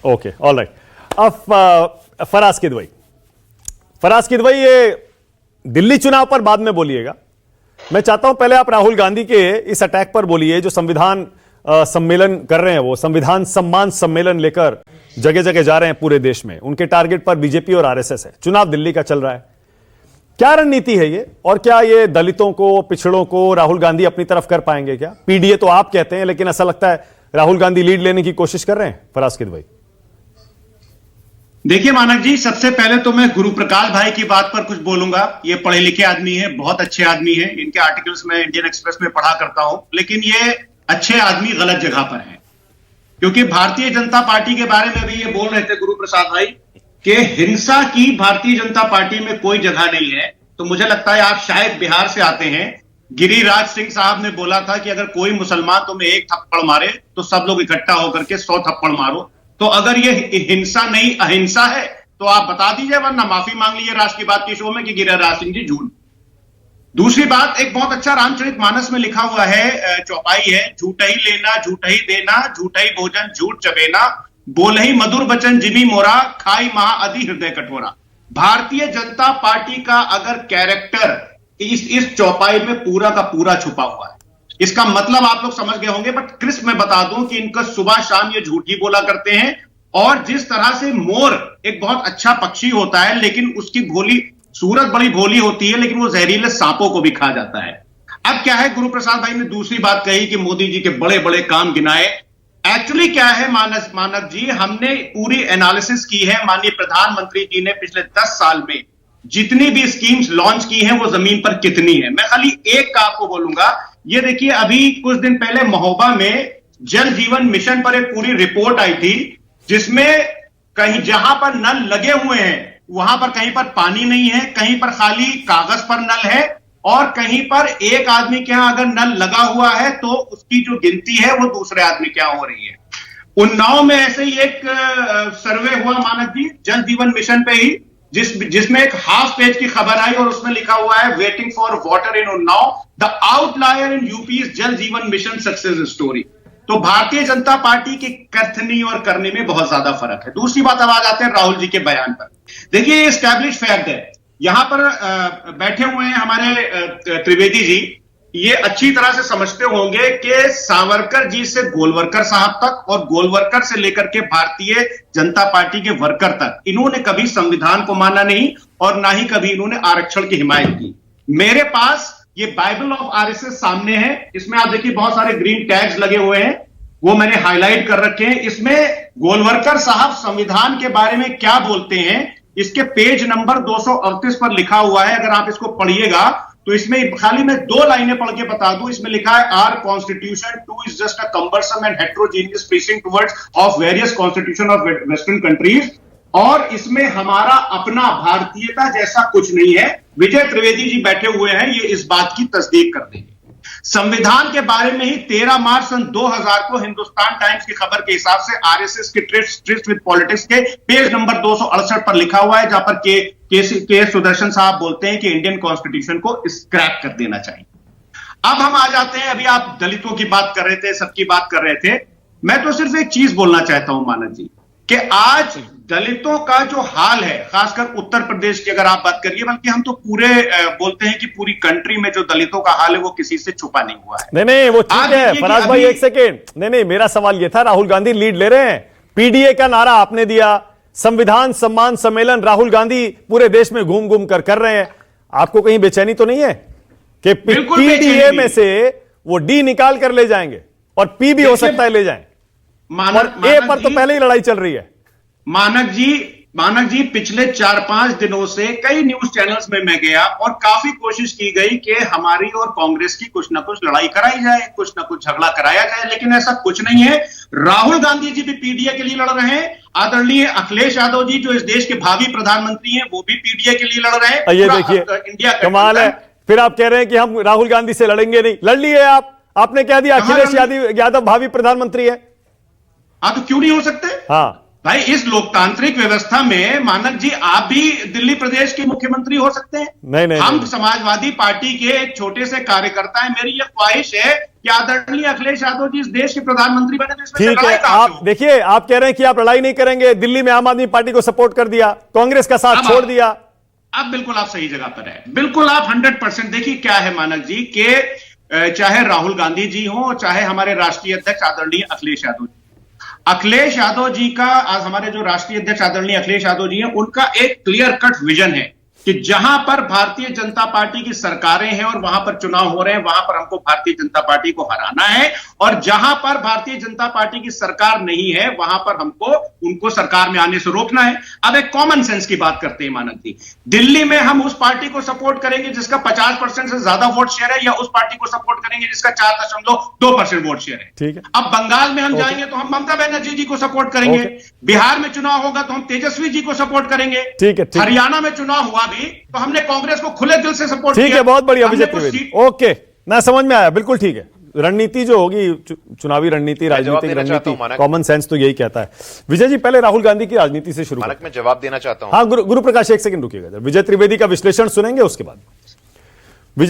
Okay, all right. अब फराज किदवई, ये दिल्ली चुनाव पर बाद में बोलिएगा। मैं चाहता हूं पहले आप राहुल गांधी के इस अटैक पर बोलिए, जो संविधान सम्मेलन कर रहे हैं, वो संविधान सम्मान सम्मेलन लेकर जगह जगह जा रहे हैं पूरे देश में। उनके टारगेट पर बीजेपी और आरएसएस है। चुनाव दिल्ली का चल रहा है, क्या रणनीति है ये? और क्या ये दलितों को, पिछड़ों को राहुल गांधी अपनी तरफ कर पाएंगे क्या? पीडीए तो आप कहते हैं, लेकिन ऐसा लगता है राहुल गांधी लीड लेने की कोशिश कर रहे हैं। फराज किदवई, देखिए मानक जी, सबसे पहले तो मैं गुरु प्रकाश भाई की बात पर कुछ बोलूंगा। ये पढ़े लिखे आदमी है, बहुत अच्छे आदमी है। इनके आर्टिकल्स में इंडियन एक्सप्रेस में पढ़ा करता हूं, लेकिन ये अच्छे आदमी गलत जगह पर हैं। क्योंकि भारतीय जनता पार्टी के बारे में भी ये बोल रहे थे गुरु प्रसाद भाई कि हिंसा की भारतीय जनता पार्टी में कोई जगह नहीं है। तो मुझे लगता है आप शायद बिहार से आते हैं। गिरिराज सिंह साहब ने बोला था कि अगर कोई मुसलमान तुम्हें एक थप्पड़ मारे तो सब लोग इकट्ठा होकर के 100 थप्पड़ मारो। तो अगर ये हिंसा नहीं अहिंसा है तो आप बता दीजिए, वरना माफी मांग लीजिए राष्ट्र की बात के शो में कि गिरिराज सिंह जी झूठ। दूसरी बात, एक बहुत अच्छा रामचरितमानस में लिखा हुआ है, चौपाई है, झूठ ही लेना झूठ ही देना, झूठ ही भोजन झूठ चबेना, बोल ही मधुर बचन जिमी मोरा, खाई महा अति हृदय कठोरा। भारतीय जनता पार्टी का अगर कैरेक्टर इस चौपाई में पूरा का पूरा छुपा हुआ है। इसका मतलब आप लोग समझ गए होंगे, बट क्रिस्प में बता दूं कि इनका सुबह शाम ये झूठ ही बोला करते हैं। और जिस तरह से मोर एक बहुत अच्छा पक्षी होता है, लेकिन उसकी भोली सूरत बड़ी भोली होती है, लेकिन वो जहरीले सांपों को भी खा जाता है। अब क्या है, गुरु प्रसाद भाई ने दूसरी बात कही कि मोदी जी के बड़े बड़े काम गिनाए। एक्चुअली क्या है मानक जी, हमने पूरी एनालिसिस की है। माननीय प्रधानमंत्री जी ने पिछले 10 साल में जितनी भी स्कीम्स लॉन्च की हैं वो जमीन पर कितनी है। मैं खाली एक का आपको बोलूंगा, ये देखिए, अभी कुछ दिन पहले महोबा में जल जीवन मिशन पर एक पूरी रिपोर्ट आई थी, जिसमें कहीं जहां पर नल लगे हुए हैं वहां पर कहीं पर पानी नहीं है, कहीं पर खाली कागज पर नल है, और कहीं पर एक आदमी के यहां अगर नल लगा हुआ है तो उसकी जो गिनती है वो दूसरे आदमी के यहां हो रही है। उन्नाव में ऐसे ही एक सर्वे हुआ मानक जी, जल जीवन मिशन पे ही, जिसमें एक हाफ पेज की खबर आई और उसमें लिखा हुआ है, waiting for water in Unnao, the outlier in UP जल जीवन मिशन सक्सेस स्टोरी। तो भारतीय जनता पार्टी की कथनी और करने में बहुत ज्यादा फर्क है। दूसरी बात, अब आ जाते हैं राहुल जी के बयान पर। देखिए, ये एस्टैब्लिश फैक्ट है। यहां पर बैठे हुए हैं हमारे त्रिवेदी जी, ये अच्छी तरह से समझते होंगे कि सावरकर जी से गोलवरकर साहब तक और गोलवरकर से लेकर के भारतीय जनता पार्टी के वर्कर तक, इन्होंने कभी संविधान को माना नहीं और ना ही कभी इन्होंने आरक्षण की हिमायत की। मेरे पास ये बाइबल ऑफ आरएसएस सामने है। इसमें आप देखिए बहुत सारे ग्रीन टैग्स लगे हुए हैं, वो मैंने हाईलाइट कर रखे हैं। इसमें गोलवरकर साहब संविधान के बारे में क्या बोलते हैं, इसके पेज नंबर 238 पर लिखा हुआ है। अगर आप इसको पढ़िएगा तो इसमें खाली मैं 2 लाइनें पढ़ के बता दूं। इसमें लिखा है, our constitution too is just a cumbersome and heterogeneous piecing towards of various constitution of western countries, और इसमें हमारा अपना भारतीयता जैसा कुछ नहीं है। विजय त्रिवेदी जी बैठे हुए हैं, ये इस बात की तस्दीक कर देंगे। संविधान के बारे में ही 13 मार्च सन 2000 को हिंदुस्तान टाइम्स की खबर के हिसाब से आरएसएस के ट्रिस्ट विद पॉलिटिक्स के पेज नंबर 268 पर लिखा हुआ है, जहां पर के सुदर्शन साहब बोलते हैं कि इंडियन कॉन्स्टिट्यूशन को स्क्रैप कर देना चाहिए। अब हम आ जाते हैं, अभी आप दलितों की बात कर रहे थे, सबकी बात कर रहे थे। मैं तो सिर्फ एक चीज बोलना चाहता हूं मानव जी, कि आज दलितों का जो हाल है, खासकर उत्तर प्रदेश की अगर आप बात करिए, बल्कि हम तो पूरे बोलते हैं कि पूरी कंट्री में जो दलितों का हाल है वो किसी से छुपा नहीं हुआ है। नहीं, वो ठीक है फराज भाई, एक सेकेंड। नहीं, मेरा सवाल ये था, राहुल गांधी लीड ले रहे हैं, पीडीए का नारा आपने दिया, संविधान सम्मान सम्मेलन राहुल गांधी पूरे देश में घूम घूम कर रहे हैं। आपको कहीं बेचैनी तो नहीं है कि पीडीए में से वो डी निकाल कर ले जाएंगे और पी भी हो सकता है ले जाएं, और ए पर तो पहले ही लड़ाई चल रही है। मानक जी, पिछले 4-5 दिनों से कई न्यूज चैनल्स में मैं गया और काफी कोशिश की गई कि हमारी और कांग्रेस की कुछ ना कुछ लड़ाई कराई जाए, कुछ ना कुछ झगड़ा कराया जाए, लेकिन ऐसा कुछ नहीं है। राहुल गांधी जी भी पीडीए के लिए लड़ रहे हैं। आदरणीय अखिलेश यादव जी, जो इस देश के भावी प्रधानमंत्री हैं, वो भी पीडीए के लिए लड़ रहे हैं। ये देखिए, इंडिया कमाल है। फिर आप कह रहे हैं कि हम राहुल गांधी से लड़ेंगे नहीं। लड़ लिए आपने कह दिया अखिलेश यादव भावी प्रधानमंत्री है। हाँ, तो क्यों नहीं हो सकते? हाँ, भाई इस लोकतांत्रिक व्यवस्था में मानक जी आप भी दिल्ली प्रदेश के मुख्यमंत्री हो सकते हैं। नहीं, हम नहीं। समाजवादी पार्टी के एक छोटे से कार्यकर्ता हैं। मेरी यह ख्वाहिश है कि आदरणीय अखिलेश यादव जी इस देश के प्रधानमंत्री बने तो इसमें ठीक है, लड़ाई कहां से आप हो? देखिए, आप कह रहे हैं कि आप लड़ाई नहीं करेंगे, दिल्ली में आम आदमी पार्टी को सपोर्ट कर दिया, कांग्रेस का साथ छोड़ दिया। अब बिल्कुल आप सही जगह पर है, बिल्कुल आप 100%। देखिए क्या है मानक जी के चाहे राहुल गांधी जी हो, चाहे हमारे राष्ट्रीय अध्यक्ष आदरणीय अखिलेश यादव जी, अखिलेश यादव जी का आज हमारे जो राष्ट्रीय अध्यक्ष आदरणीय अखिलेश यादव जी हैं, उनका एक क्लियर कट विजन है कि जहां पर भारतीय जनता पार्टी की सरकारें हैं और वहां पर चुनाव हो रहे हैं, वहां पर हमको भारतीय जनता पार्टी को हराना है, और जहां पर भारतीय जनता पार्टी की सरकार नहीं है वहां पर हमको उनको सरकार में आने से रोकना है। अब एक कॉमन सेंस की बात करते हैं मानक जी, दिल्ली में हम उस पार्टी को सपोर्ट करेंगे जिसका 50% से ज्यादा वोट शेयर है, या उस पार्टी को सपोर्ट करेंगे जिसका 4.2% वोट शेयर है। ठीक है। अब बंगाल में हम जाएंगे तो हम ममता बनर्जी जी को सपोर्ट करेंगे, बिहार में चुनाव होगा तो हम तेजस्वी जी को सपोर्ट करेंगे, ठीक है, ठीक है। हरियाणा में चुनाव हुआ तो हमने कांग्रेस को खुले दिल से सपोर्ट किया। ठीक है, बहुत बढ़िया हमने विजय कुछ त्रिवेदी, सीट- ओके, मैं समझ में आया, बिल्कुल ठीक है। रणनीति जो होगी, चुनावी रणनीति, राजनीतिक देना चाहता रणनीति, हूं, मानक। कॉमन सेंस तो यही कहता है। विजय जी, पहले राहुल गांधी की राजनीति से शुरू मानक करते मैं जवाब देना चाहता हैं। हूं। हाँ, गुरु प्रकाश एक सेकंड रुकिएगा, विजय त्रिवेदी का विश्लेषण सुनेंगे उसके बाद।